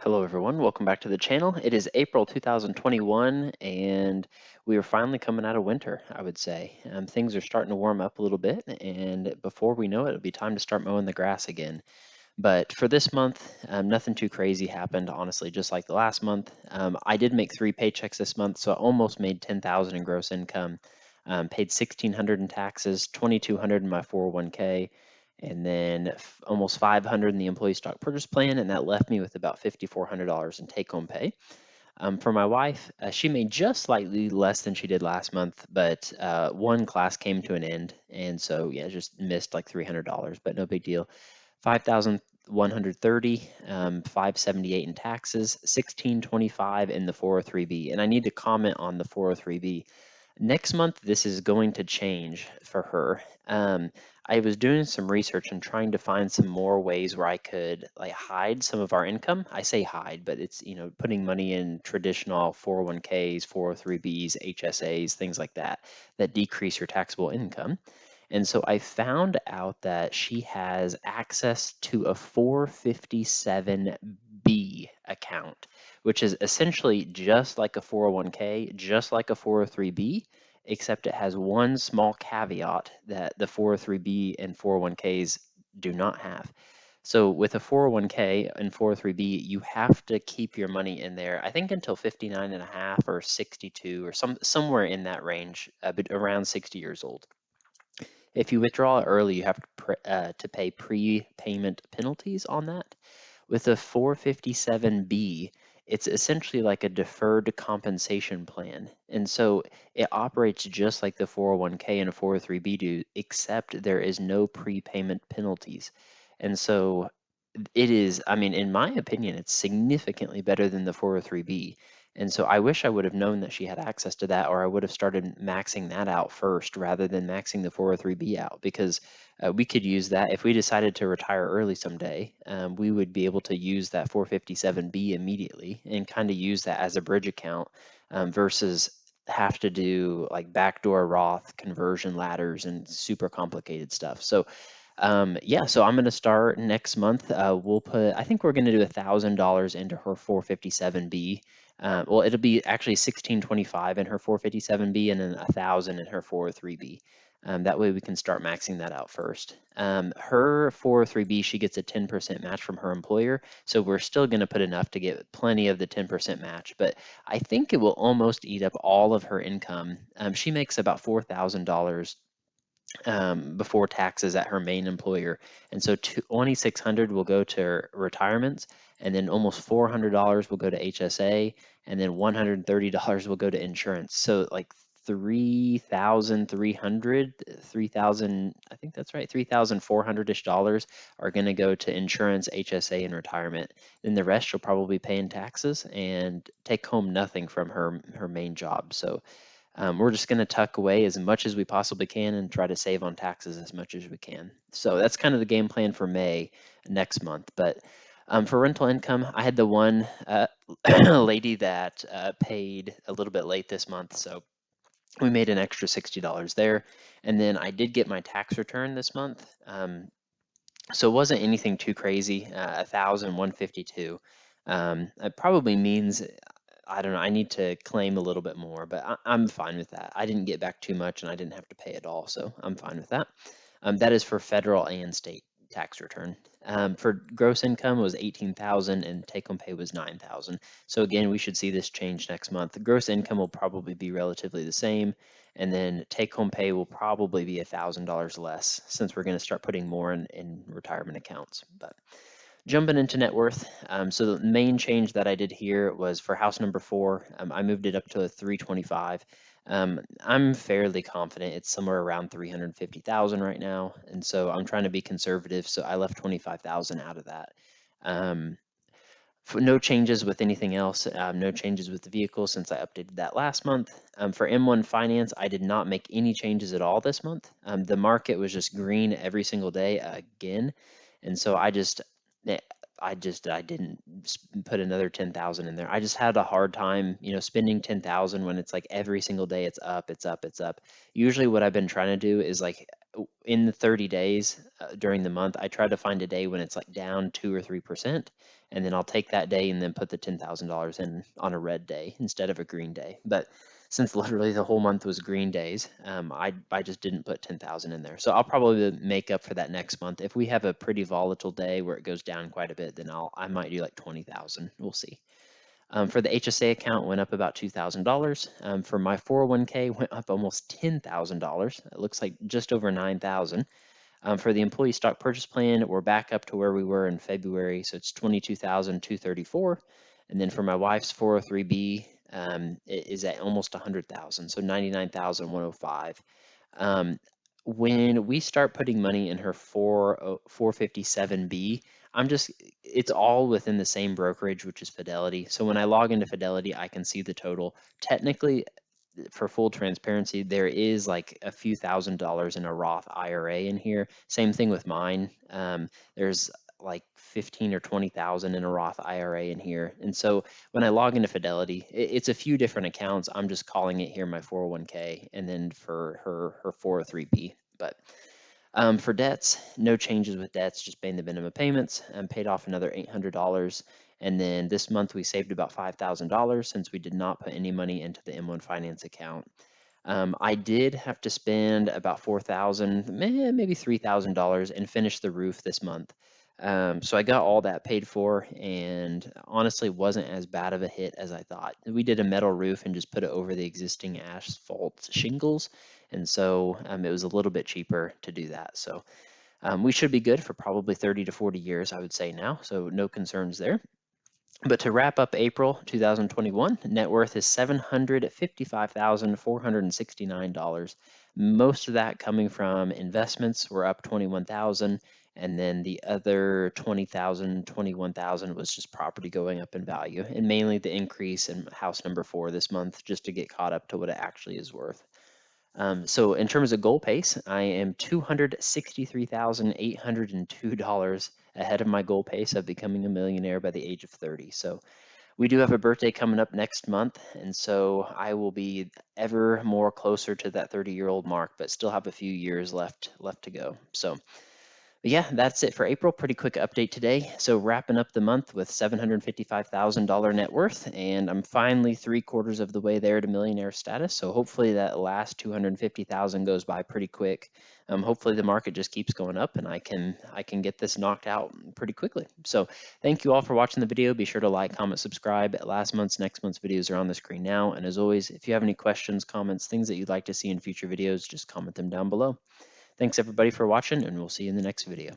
Hello everyone, welcome back to the channel. It is April 2021 and we are finally coming out of winter, I would say. Things are starting to warm up a little bit and before we know it, it'll be time to start mowing the grass again. But for this month, nothing too crazy happened, honestly, just like the last month. I did make 3 paychecks this month, so I almost made 10,000 in gross income. Paid 1,600 in taxes, 2,200 in my 401k, and then almost 500 in the employee stock purchase plan, and that left me with about $5,400 in take-home pay. For my wife, she made just slightly less than she did last month, but one class came to an end, and so yeah, just missed like $300, but no big deal. 5,130, 578 in taxes, 1,625 in the 403b. And I need to comment on the 403b. Next month, this is going to change for her. I was doing some research and trying to find some more ways where I could like hide some of our income. I say hide, but it's, putting money in traditional 401ks, 403bs, HSAs, things like that, that decrease your taxable income. And so I found out that she has access to a 457B account, which is essentially just like a 401k, just like a 403b, except it has one small caveat that the 403b and 401ks do not have. So with a 401k and 403b, you have to keep your money in there, I think until 59 and a half or 62 or somewhere in that range, but around 60 years old. If you withdraw early, you have to pay prepayment penalties on that. With a 457B, it's essentially like a deferred compensation plan. And so it operates just like the 401k and a 403b do, except there is no prepayment penalties. And so it is, I mean, in my opinion, it's significantly better than the 403b. And so I wish I would have known that she had access to that, or I would have started maxing that out first rather than maxing the 403b out, because we could use that if we decided to retire early someday. We would be able to use that 457b immediately and kind of use that as a bridge account versus have to do like backdoor Roth conversion ladders and super complicated stuff. So yeah, so I'm going to start next month. I think we're going to do $1,000 into her 457B. Well, it'll be actually 1625 in her 457B and then 1,000 in her 403B. That way we can start maxing that out first. Her 403B, she gets a 10% match from her employer, so we're still going to put enough to get plenty of the 10% match, but I think it will almost eat up all of her income. She makes about $4,000 before taxes at her main employer. And so 2,600 will go to retirements, and then almost $400 will go to HSA, and then $130 will go to insurance. So like 3,300, 3,000, I think that's right, 3,400-ish dollars are going to go to insurance, HSA, and retirement. Then the rest she'll probably pay in taxes and take home nothing from her main job. So we're just going to tuck away as much as we possibly can and try to save on taxes as much as we can. So that's kind of the game plan for May next month. But for rental income, I had the one lady that paid a little bit late this month. So we made an extra $60 there. And then I did get my tax return this month. So it wasn't anything too crazy, 1,152. It probably means, I don't know, I need to claim a little bit more, but I'm fine with that. I didn't get back too much and I didn't have to pay it all, so I'm fine with that. That is for federal and state tax return. For gross income was 18,000 and take-home pay was 9,000. So again, we should see this change next month. Gross income will probably be relatively the same, and then take-home pay will probably be $1,000 less since we're going to start putting more in retirement accounts. But jumping into net worth, so the main change that I did here was for house number 4, I moved it up to a 325. I'm fairly confident it's somewhere around 350,000 right now, and so I'm trying to be conservative, so I left 25,000 out of that. For no changes with anything else, no changes with the vehicle since I updated that last month. For M1 Finance, I did not make any changes at all this month. The market was just green every single day again, and so I didn't put another 10,000 in there. I just had a hard time, spending 10,000 when it's like every single day it's up, it's up, it's up. Usually what I've been trying to do is like in the 30 days during the month, I try to find a day when it's like down 2 or 3%, and then I'll take that day and then put the $10,000 in on a red day instead of a green day. But since literally the whole month was green days, I just didn't put 10,000 in there. So I'll probably make up for that next month. If we have a pretty volatile day where it goes down quite a bit, then I might do like 20,000. We'll see. For the HSA account, went up about $2,000. For my 401k, went up almost $10,000. It looks like just over 9,000. For the employee stock purchase plan, we're back up to where we were in February, so it's 22,234. And then for my wife's 403b, it is at almost 100,000, so 99,105. When we start putting money in her 457b, it's all within the same brokerage, which is Fidelity. So when I log into Fidelity, I can see the total. Technically, for full transparency, there is like a few $1,000s in a Roth IRA in here. Same thing with mine. There's like 15 or 20,000 in a Roth IRA in here. And so when I log into Fidelity, it's a few different accounts. I'm just calling it here my 401k, and then for her 403b. But for debts, no changes with debts, just paying the minimum payments, and paid off another $800. And then this month we saved about $5,000 since we did not put any money into the M1 Finance account. I did have to spend about $4,000, maybe $3,000, and finish the roof this month. So I got all that paid for, and honestly wasn't as bad of a hit as I thought. We did a metal roof and just put it over the existing asphalt shingles, and so it was a little bit cheaper to do that. So we should be good for probably 30 to 40 years, I would say now, so no concerns there. But to wrap up April 2021, net worth is $755,469. Most of that coming from investments. We're up 21,000, and then the other 20,000, 21,000 was just property going up in value, and mainly the increase in house number 4 this month, just to get caught up to what it actually is worth. So in terms of goal pace, I am $263,802 ahead of my goal pace of becoming a millionaire by the age of 30. So we do have a birthday coming up next month, and so I will be ever more closer to that 30-year-old mark, but still have a few years left to go. So yeah, that's it for April. Pretty quick update today. So wrapping up the month with $755,000 net worth, and I'm finally 3/4 of the way there to millionaire status. So hopefully that last 250,000 goes by pretty quick. Hopefully the market just keeps going up, and I can get this knocked out pretty quickly. So thank you all for watching the video. Be sure to like, comment, subscribe. Next month's videos are on the screen now. And as always, if you have any questions, comments, things that you'd like to see in future videos, just comment them down below. Thanks everybody for watching, and we'll see you in the next video.